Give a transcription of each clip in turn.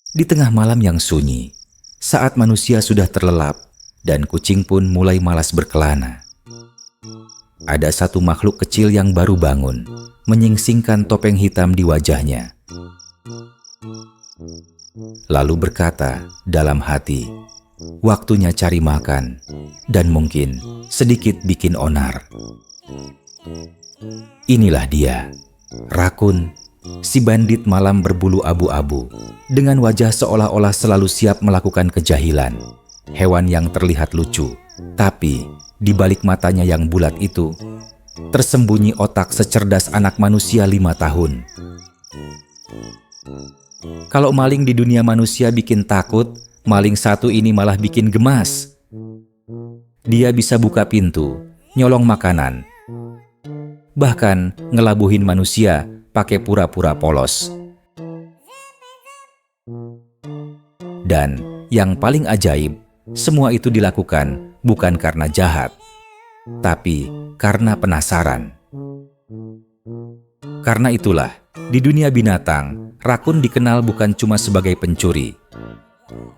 Di tengah malam yang sunyi, saat manusia sudah terlelap dan kucing pun mulai malas berkelana, ada satu makhluk kecil yang baru bangun, menyingsingkan topeng hitam di wajahnya. Lalu berkata dalam hati, waktunya cari makan, dan mungkin sedikit bikin onar. Inilah dia, Rakun, si bandit malam berbulu abu-abu, dengan wajah seolah-olah selalu siap melakukan kejahilan. Hewan yang terlihat lucu, tapi di balik matanya yang bulat itu, tersembunyi otak secerdas anak manusia 5 tahun. Kalau maling di dunia manusia bikin takut, maling satu ini malah bikin gemas. Dia bisa buka pintu, nyolong makanan, bahkan ngelabuhin manusia pakai pura-pura polos. Dan yang paling ajaib, semua itu dilakukan bukan karena jahat, tapi karena penasaran. Karena itulah, di dunia binatang, rakun dikenal bukan cuma sebagai pencuri,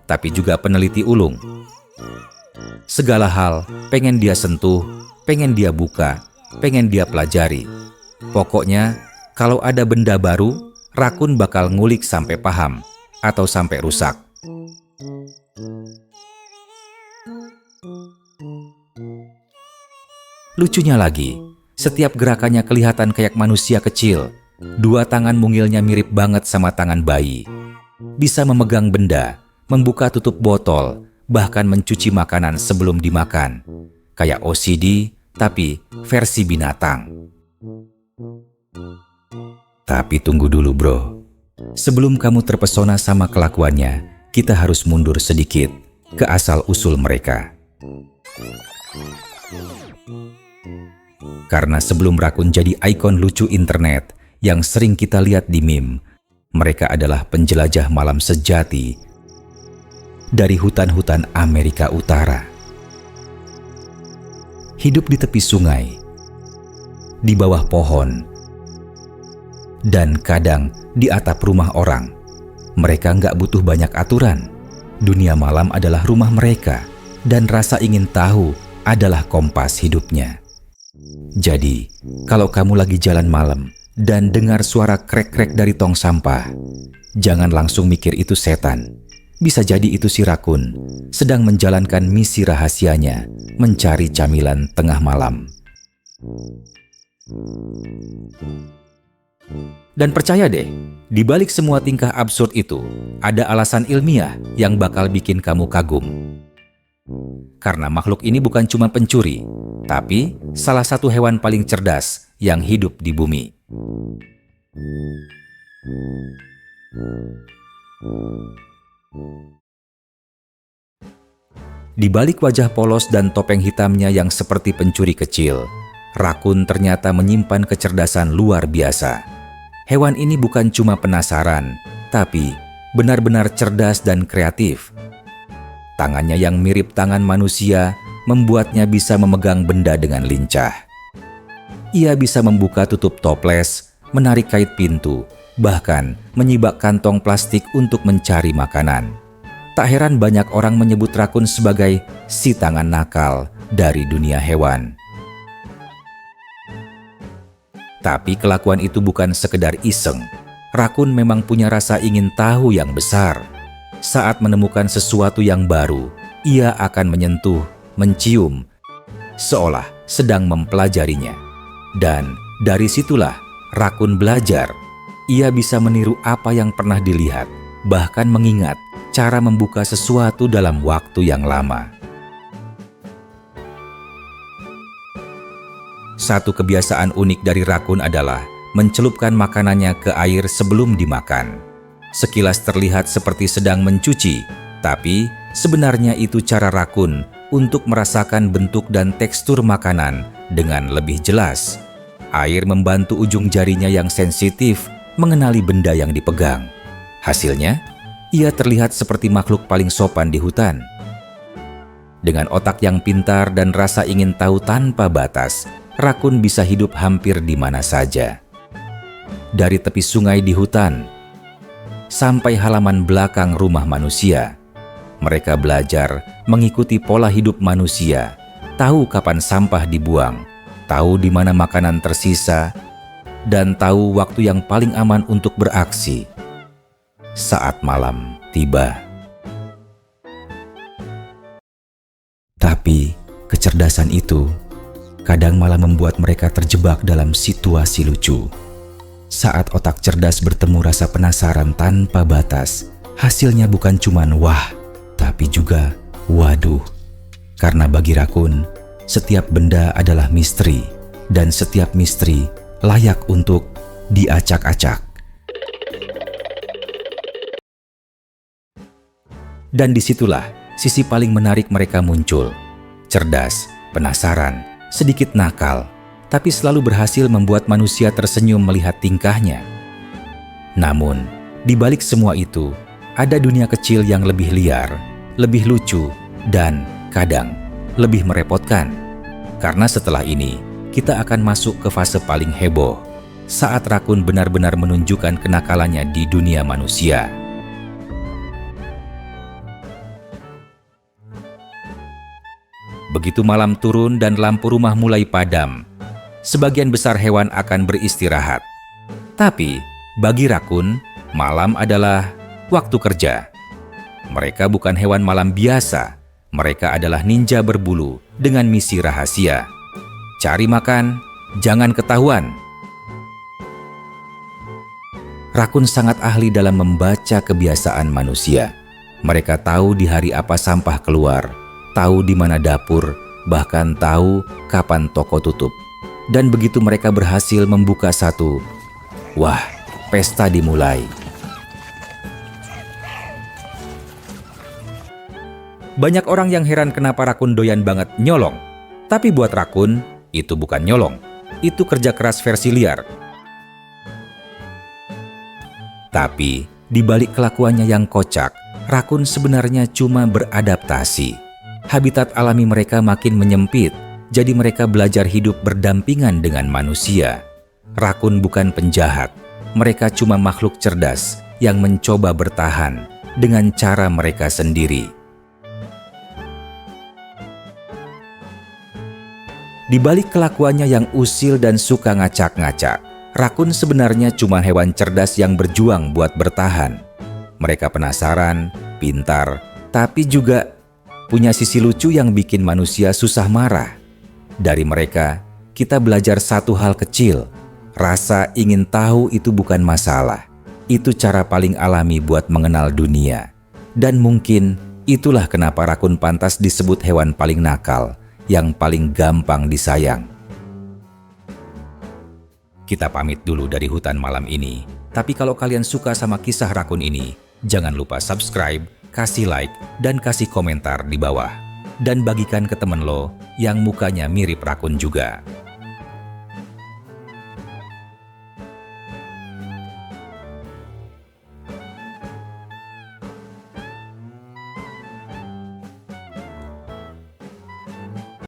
tapi juga peneliti ulung. Segala hal pengen dia sentuh, pengen dia buka, pengen dia pelajari. Pokoknya, kalau ada benda baru, rakun bakal ngulik sampai paham atau sampai rusak. Lucunya lagi, setiap gerakannya kelihatan kayak manusia kecil. 2 tangan mungilnya mirip banget sama tangan bayi. Bisa memegang benda, membuka tutup botol, bahkan mencuci makanan sebelum dimakan. Kayak OCD, tapi versi binatang. Tapi tunggu dulu bro. Sebelum kamu terpesona sama kelakuannya, kita harus mundur sedikit ke asal-usul mereka. Karena sebelum rakun jadi ikon lucu internet yang sering kita lihat di meme, mereka adalah penjelajah malam sejati dari hutan-hutan Amerika Utara. Hidup di tepi sungai, di bawah pohon, dan kadang di atap rumah orang. Mereka nggak butuh banyak aturan. Dunia malam adalah rumah mereka, dan rasa ingin tahu adalah kompas hidupnya. Jadi, kalau kamu lagi jalan malam dan dengar suara krek-krek dari tong sampah, jangan langsung mikir itu setan. Bisa jadi itu si rakun sedang menjalankan misi rahasianya, mencari camilan tengah malam. Dan percaya deh, di balik semua tingkah absurd itu, ada alasan ilmiah yang bakal bikin kamu kagum. Karena makhluk ini bukan cuma pencuri, tapi salah satu hewan paling cerdas yang hidup di bumi. Di balik wajah polos dan topeng hitamnya yang seperti pencuri kecil, rakun ternyata menyimpan kecerdasan luar biasa. Hewan ini bukan cuma penasaran, tapi benar-benar cerdas dan kreatif. Tangannya yang mirip tangan manusia membuatnya bisa memegang benda dengan lincah. Ia bisa membuka tutup toples, menarik kait pintu, bahkan menyibak kantong plastik untuk mencari makanan. Tak heran banyak orang menyebut rakun sebagai si tangan nakal dari dunia hewan. Tapi kelakuan itu bukan sekedar iseng. Rakun memang punya rasa ingin tahu yang besar. Saat menemukan sesuatu yang baru, ia akan menyentuh, mencium, seolah sedang mempelajarinya. Dan dari situlah rakun belajar. Ia bisa meniru apa yang pernah dilihat, bahkan mengingat cara membuka sesuatu dalam waktu yang lama. Satu kebiasaan unik dari rakun adalah mencelupkan makanannya ke air sebelum dimakan. Sekilas terlihat seperti sedang mencuci, tapi sebenarnya itu cara rakun untuk merasakan bentuk dan tekstur makanan dengan lebih jelas. Air membantu ujung jarinya yang sensitif mengenali benda yang dipegang. Hasilnya, ia terlihat seperti makhluk paling sopan di hutan. Dengan otak yang pintar dan rasa ingin tahu tanpa batas, rakun bisa hidup hampir di mana saja. Dari tepi sungai di hutan, sampai halaman belakang rumah manusia. Mereka belajar mengikuti pola hidup manusia, tahu kapan sampah dibuang, tahu di mana makanan tersisa, dan tahu waktu yang paling aman untuk beraksi. Saat malam tiba. Tapi kecerdasan itu kadang malah membuat mereka terjebak dalam situasi lucu. Saat otak cerdas bertemu rasa penasaran tanpa batas, hasilnya bukan cuman wah, tapi juga waduh. Karena bagi rakun, setiap benda adalah misteri, dan setiap misteri layak untuk diacak-acak. Dan disitulah sisi paling menarik mereka muncul. Cerdas, penasaran, sedikit nakal, tapi selalu berhasil membuat manusia tersenyum melihat tingkahnya. Namun, di balik semua itu, ada dunia kecil yang lebih liar, lebih lucu, dan kadang lebih merepotkan. Karena setelah ini, kita akan masuk ke fase paling heboh, saat rakun benar-benar menunjukkan kenakalannya di dunia manusia. Begitu malam turun dan lampu rumah mulai padam, sebagian besar hewan akan beristirahat. Tapi, bagi rakun, malam adalah waktu kerja. Mereka bukan hewan malam biasa. Mereka adalah ninja berbulu dengan misi rahasia. Cari makan, jangan ketahuan. Rakun sangat ahli dalam membaca kebiasaan manusia. Mereka tahu di hari apa sampah keluar, tahu di mana dapur, bahkan tahu kapan toko tutup. Dan begitu mereka berhasil membuka satu, wah, pesta dimulai. Banyak orang yang heran kenapa rakun doyan banget nyolong. Tapi buat rakun, itu bukan nyolong. Itu kerja keras versi liar. Tapi, di balik kelakuannya yang kocak, rakun sebenarnya cuma beradaptasi. Habitat alami mereka makin menyempit, jadi mereka belajar hidup berdampingan dengan manusia. Rakun bukan penjahat, mereka cuma makhluk cerdas yang mencoba bertahan dengan cara mereka sendiri. Di balik kelakuannya yang usil dan suka ngacak-ngacak, rakun sebenarnya cuma hewan cerdas yang berjuang buat bertahan. Mereka penasaran, pintar, tapi juga punya sisi lucu yang bikin manusia susah marah. Dari mereka, kita belajar satu hal kecil. Rasa ingin tahu itu bukan masalah. Itu cara paling alami buat mengenal dunia. Dan mungkin itulah kenapa rakun pantas disebut hewan paling nakal, yang paling gampang disayang. Kita pamit dulu dari hutan malam ini. Tapi kalau kalian suka sama kisah rakun ini, jangan lupa subscribe, kasih like, dan kasih komentar di bawah. Dan bagikan ke temen lo yang mukanya mirip rakun juga.